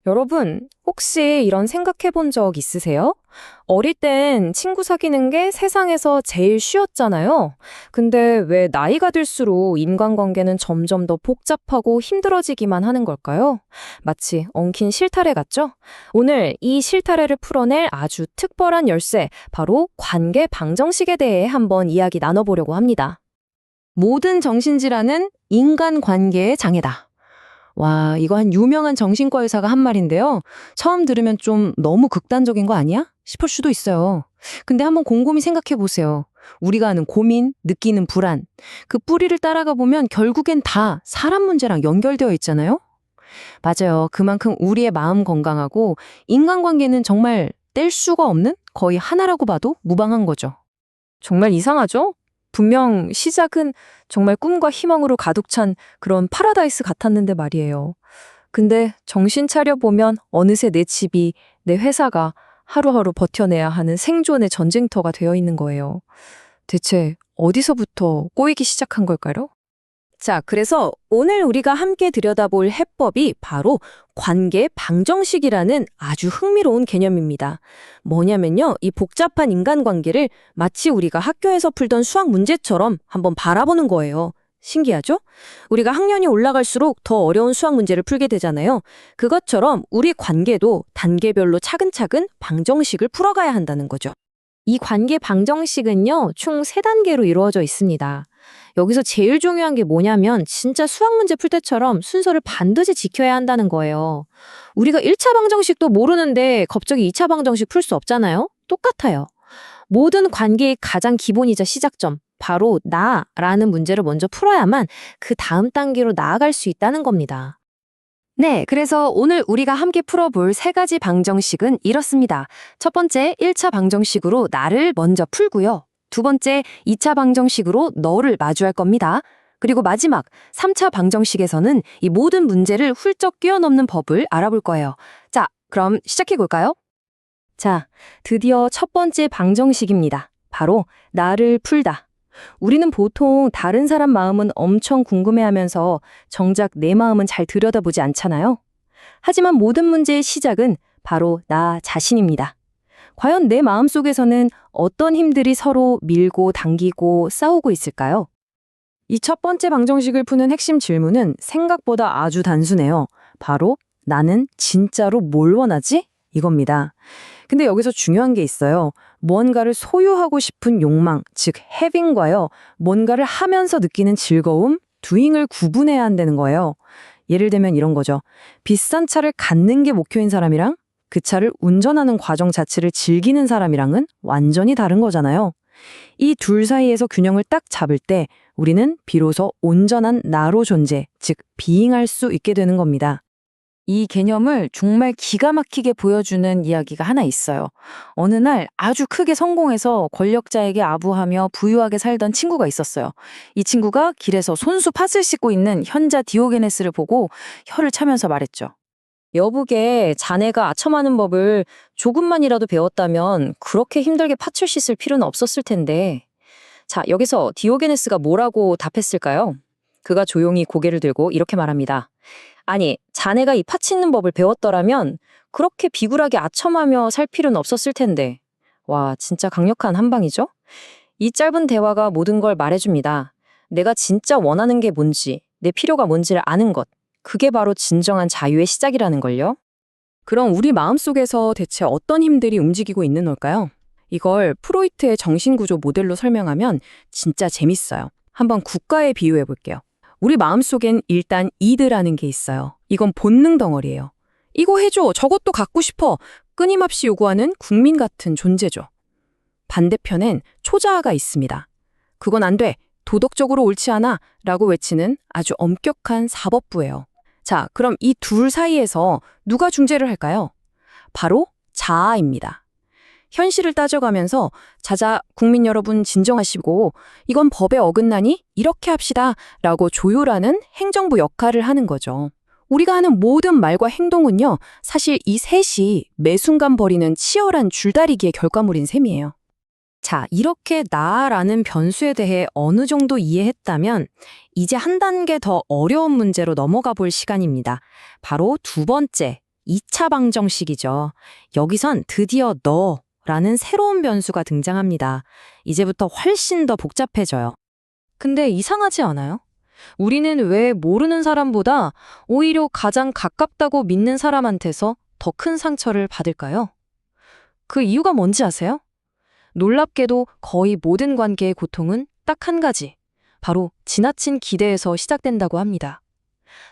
여러분, 혹시 이런 생각해 본 적 있으세요? 어릴 땐 친구 사귀는 게 세상에서 제일 쉬웠잖아요. 근데 왜 나이가 들수록 인간관계는 점점 더 복잡하고 힘들어지기만 하는 걸까요? 마치 엉킨 실타래 같죠? 오늘 이 실타래를 풀어낼 아주 특별한 열쇠, 바로 관계 방정식에 대해 한번 이야기 나눠보려고 합니다. 모든 정신질환은 인간관계의 장애다. 와, 이거 한 유명한 정신과 의사가 한 말인데요. 처음 들으면 좀 너무 극단적인 거 아니야? 싶을 수도 있어요. 근데 한번 곰곰이 생각해 보세요. 우리가 아는 고민, 느끼는 불안, 그 뿌리를 따라가 보면 결국엔 다 사람 문제랑 연결되어 있잖아요? 맞아요. 그만큼 우리의 마음 건강하고 인간관계는 정말 뗄 수가 없는 거의 하나라고 봐도 무방한 거죠. 정말 이상하죠? 분명 시작은 정말 꿈과 희망으로 가득 찬 그런 파라다이스 같았는데 말이에요. 근데 정신 차려보면 어느새 내 집이, 내 회사가 하루하루 버텨내야 하는 생존의 전쟁터가 되어 있는 거예요. 대체 어디서부터 꼬이기 시작한 걸까요? 자, 그래서 오늘 우리가 함께 들여다볼 해법이 바로 관계 방정식이라는 아주 흥미로운 개념입니다. 뭐냐면요, 이 복잡한 인간관계를 마치 우리가 학교에서 풀던 수학 문제처럼 한번 바라보는 거예요. 신기하죠? 우리가 학년이 올라갈수록 더 어려운 수학 문제를 풀게 되잖아요. 그것처럼 우리 관계도 단계별로 차근차근 방정식을 풀어가야 한다는 거죠. 이 관계 방정식은요, 총 3단계로 이루어져 있습니다. 여기서 제일 중요한 게 뭐냐면 진짜 수학 문제 풀 때처럼 순서를 반드시 지켜야 한다는 거예요. 우리가 1차 방정식도 모르는데 갑자기 2차 방정식 풀 수 없잖아요? 똑같아요. 모든 관계의 가장 기본이자 시작점, 바로 나라는 문제를 먼저 풀어야만 그 다음 단계로 나아갈 수 있다는 겁니다. 네, 그래서 오늘 우리가 함께 풀어볼 3가지 방정식은 이렇습니다. 첫 번째, 1차 방정식으로 나를 먼저 풀고요. 두 번째, 2차 방정식으로 너를 마주할 겁니다. 그리고 마지막, 3차 방정식에서는 이 모든 문제를 훌쩍 뛰어넘는 법을 알아볼 거예요. 자, 그럼 시작해볼까요? 자, 드디어 첫 번째 방정식입니다. 바로 나를 풀다. 우리는 보통 다른 사람 마음은 엄청 궁금해하면서 정작 내 마음은 잘 들여다보지 않잖아요. 하지만 모든 문제의 시작은 바로 나 자신입니다. 과연 내 마음속에서는 어떤 힘들이 서로 밀고 당기고 싸우고 있을까요? 이 첫 번째 방정식을 푸는 핵심 질문은 생각보다 아주 단순해요. 바로 나는 진짜로 뭘 원하지? 이겁니다. 근데 여기서 중요한 게 있어요. 무언가를 소유하고 싶은 욕망, 즉 having과요, 뭔가를 하면서 느끼는 즐거움, doing을 구분해야 한다는 거예요. 예를 들면 이런 거죠. 비싼 차를 갖는 게 목표인 사람이랑 그 차를 운전하는 과정 자체를 즐기는 사람이랑은 완전히 다른 거잖아요. 이 둘 사이에서 균형을 딱 잡을 때 우리는 비로소 온전한 나로 존재, 즉 being할 수 있게 되는 겁니다. 이 개념을 정말 기가 막히게 보여주는 이야기가 하나 있어요. 어느 날 아주 크게 성공해서 권력자에게 아부하며 부유하게 살던 친구가 있었어요. 이 친구가 길에서 손수 팥을 씻고 있는 현자 디오게네스를 보고 혀를 차면서 말했죠. 여북에 자네가 아첨하는 법을 조금만이라도 배웠다면 그렇게 힘들게 팥을 씻을 필요는 없었을 텐데. 자, 여기서 디오게네스가 뭐라고 답했을까요? 그가 조용히 고개를 들고 이렇게 말합니다. 아니, 자네가 이 팥 씻는 법을 배웠더라면 그렇게 비굴하게 아첨하며 살 필요는 없었을 텐데. 와, 진짜 강력한 한방이죠? 이 짧은 대화가 모든 걸 말해줍니다. 내가 진짜 원하는 게 뭔지, 내 필요가 뭔지를 아는 것. 그게 바로 진정한 자유의 시작이라는 걸요. 그럼 우리 마음속에서 대체 어떤 힘들이 움직이고 있는 걸까요? 이걸 프로이트의 정신구조 모델로 설명하면 진짜 재밌어요. 한번 국가에 비유해 볼게요. 우리 마음속엔 일단 이드라는 게 있어요. 이건 본능 덩어리예요. 이거 해줘, 저것도 갖고 싶어. 끊임없이 요구하는 국민 같은 존재죠. 반대편엔 초자아가 있습니다. 그건 안 돼, 도덕적으로 옳지 않아 라고 외치는 아주 엄격한 사법부예요. 자, 그럼 이 둘 사이에서 누가 중재를 할까요? 바로 자아입니다. 현실을 따져가면서 자자, 국민 여러분 진정하시고 이건 법에 어긋나니 이렇게 합시다 라고 조율하는 행정부 역할을 하는 거죠. 우리가 하는 모든 말과 행동은요, 사실 이 셋이 매 순간 벌이는 치열한 줄다리기의 결과물인 셈이에요. 자, 이렇게 나라는 변수에 대해 어느 정도 이해했다면 이제 한 단계 더 어려운 문제로 넘어가 볼 시간입니다. 바로 두 번째, 2차 방정식이죠. 여기선 드디어 너라는 새로운 변수가 등장합니다. 이제부터 훨씬 더 복잡해져요. 근데 이상하지 않아요? 우리는 왜 모르는 사람보다 오히려 가장 가깝다고 믿는 사람한테서 더 큰 상처를 받을까요? 그 이유가 뭔지 아세요? 놀랍게도 거의 모든 관계의 고통은 딱 한 가지, 바로 지나친 기대에서 시작된다고 합니다.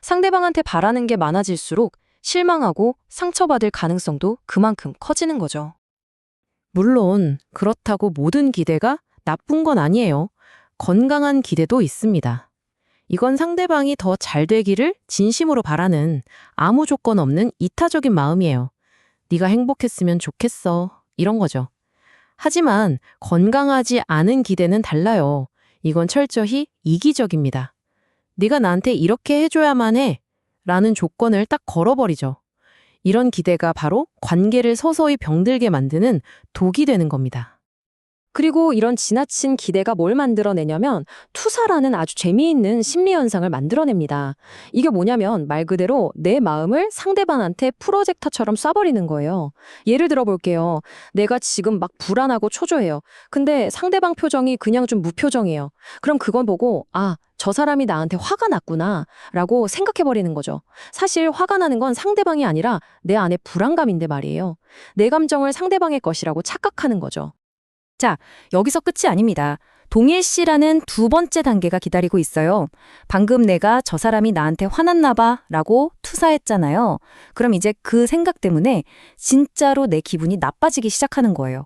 상대방한테 바라는 게 많아질수록 실망하고 상처받을 가능성도 그만큼 커지는 거죠. 물론 그렇다고 모든 기대가 나쁜 건 아니에요. 건강한 기대도 있습니다. 이건 상대방이 더 잘 되기를 진심으로 바라는 아무 조건 없는 이타적인 마음이에요. 네가 행복했으면 좋겠어. 이런 거죠. 하지만 건강하지 않은 기대는 달라요. 이건 철저히 이기적입니다. 네가 나한테 이렇게 해줘야만 해. 라는 조건을 딱 걸어버리죠. 이런 기대가 바로 관계를 서서히 병들게 만드는 독이 되는 겁니다. 그리고 이런 지나친 기대가 뭘 만들어내냐면 투사라는 아주 재미있는 심리 현상을 만들어냅니다. 이게 뭐냐면 말 그대로 내 마음을 상대방한테 프로젝터처럼 쏴버리는 거예요. 예를 들어 볼게요. 내가 지금 막 불안하고 초조해요. 근데 상대방 표정이 그냥 좀 무표정이에요. 그럼 그건 보고 저 사람이 나한테 화가 났구나 라고 생각해버리는 거죠. 사실 화가 나는 건 상대방이 아니라 내 안에 불안감인데 말이에요. 내 감정을 상대방의 것이라고 착각하는 거죠. 자, 여기서 끝이 아닙니다. 동일시라는 두 번째 단계가 기다리고 있어요. 방금 내가 저 사람이 나한테 화났나 봐 라고 투사했잖아요. 그럼 이제 그 생각 때문에 진짜로 내 기분이 나빠지기 시작하는 거예요.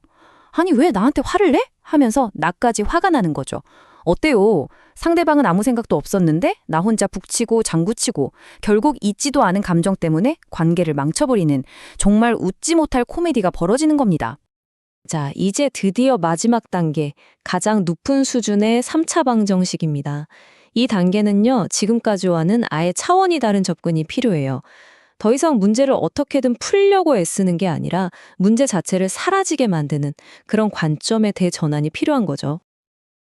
아니, 왜 나한테 화를 내? 하면서 나까지 화가 나는 거죠. 어때요? 상대방은 아무 생각도 없었는데 나 혼자 북치고 장구치고 결국 잊지도 않은 감정 때문에 관계를 망쳐버리는 정말 웃지 못할 코미디가 벌어지는 겁니다. 자, 이제 드디어 마지막 단계, 가장 높은 수준의 3차 방정식입니다. 이 단계는요, 지금까지와는 아예 차원이 다른 접근이 필요해요. 더 이상 문제를 어떻게든 풀려고 애쓰는 게 아니라 문제 자체를 사라지게 만드는 그런 관점의 대전환이 필요한 거죠.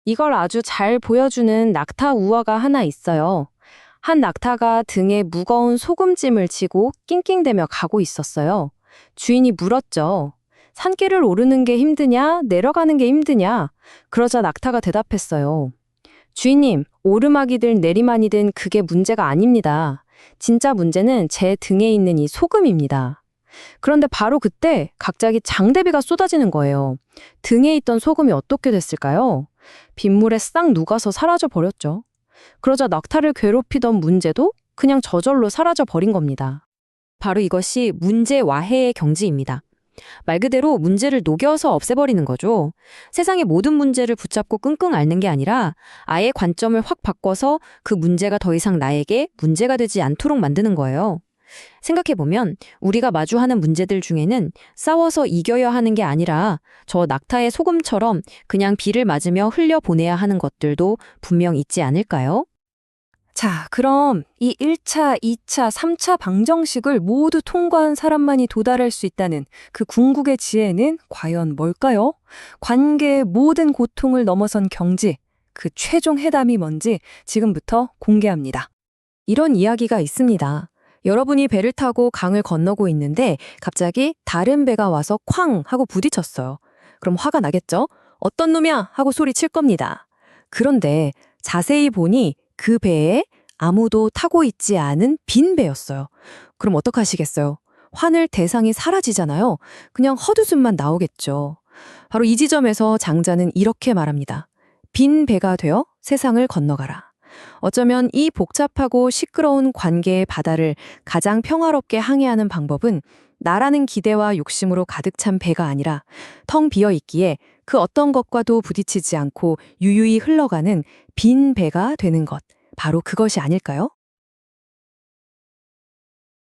이걸 아주 잘 보여주는 낙타 우화가 하나 있어요. 한 낙타가 등에 무거운 소금짐을 지고 낑낑대며 가고 있었어요. 주인이 물었죠. 산길을 오르는 게 힘드냐, 내려가는 게 힘드냐? 그러자 낙타가 대답했어요. 주인님, 오르막이든 내리막이든 그게 문제가 아닙니다. 진짜 문제는 제 등에 있는 이 소금입니다. 그런데 바로 그때 갑자기 장대비가 쏟아지는 거예요. 등에 있던 소금이 어떻게 됐을까요? 빗물에 싹 녹아서 사라져 버렸죠. 그러자 낙타를 괴롭히던 문제도 그냥 저절로 사라져 버린 겁니다. 바로 이것이 문제 와해의 경지입니다. 말 그대로 문제를 녹여서 없애버리는 거죠. 세상의 모든 문제를 붙잡고 끙끙 앓는 게 아니라 아예 관점을 확 바꿔서 그 문제가 더 이상 나에게 문제가 되지 않도록 만드는 거예요. 생각해보면 우리가 마주하는 문제들 중에는 싸워서 이겨야 하는 게 아니라 저 낙타의 소금처럼 그냥 비를 맞으며 흘려보내야 하는 것들도 분명 있지 않을까요? 자, 그럼 이 1차, 2차, 3차 방정식을 모두 통과한 사람만이 도달할 수 있다는 그 궁극의 지혜는 과연 뭘까요? 관계의 모든 고통을 넘어선 경지, 그 최종 해담이 뭔지 지금부터 공개합니다. 이런 이야기가 있습니다. 여러분이 배를 타고 강을 건너고 있는데 갑자기 다른 배가 와서 쾅 하고 부딪혔어요. 그럼 화가 나겠죠? 어떤 놈이야? 하고 소리칠 겁니다. 그런데 자세히 보니 그 배에 아무도 타고 있지 않은 빈 배였어요. 그럼 어떡하시겠어요? 화낼 대상이 사라지잖아요. 그냥 헛웃음만 나오겠죠. 바로 이 지점에서 장자는 이렇게 말합니다. 빈 배가 되어 세상을 건너가라. 어쩌면 이 복잡하고 시끄러운 관계의 바다를 가장 평화롭게 항해하는 방법은 나라는 기대와 욕심으로 가득 찬 배가 아니라 텅 비어 있기에 그 어떤 것과도 부딪히지 않고 유유히 흘러가는 빈 배가 되는 것. 바로 그것이 아닐까요?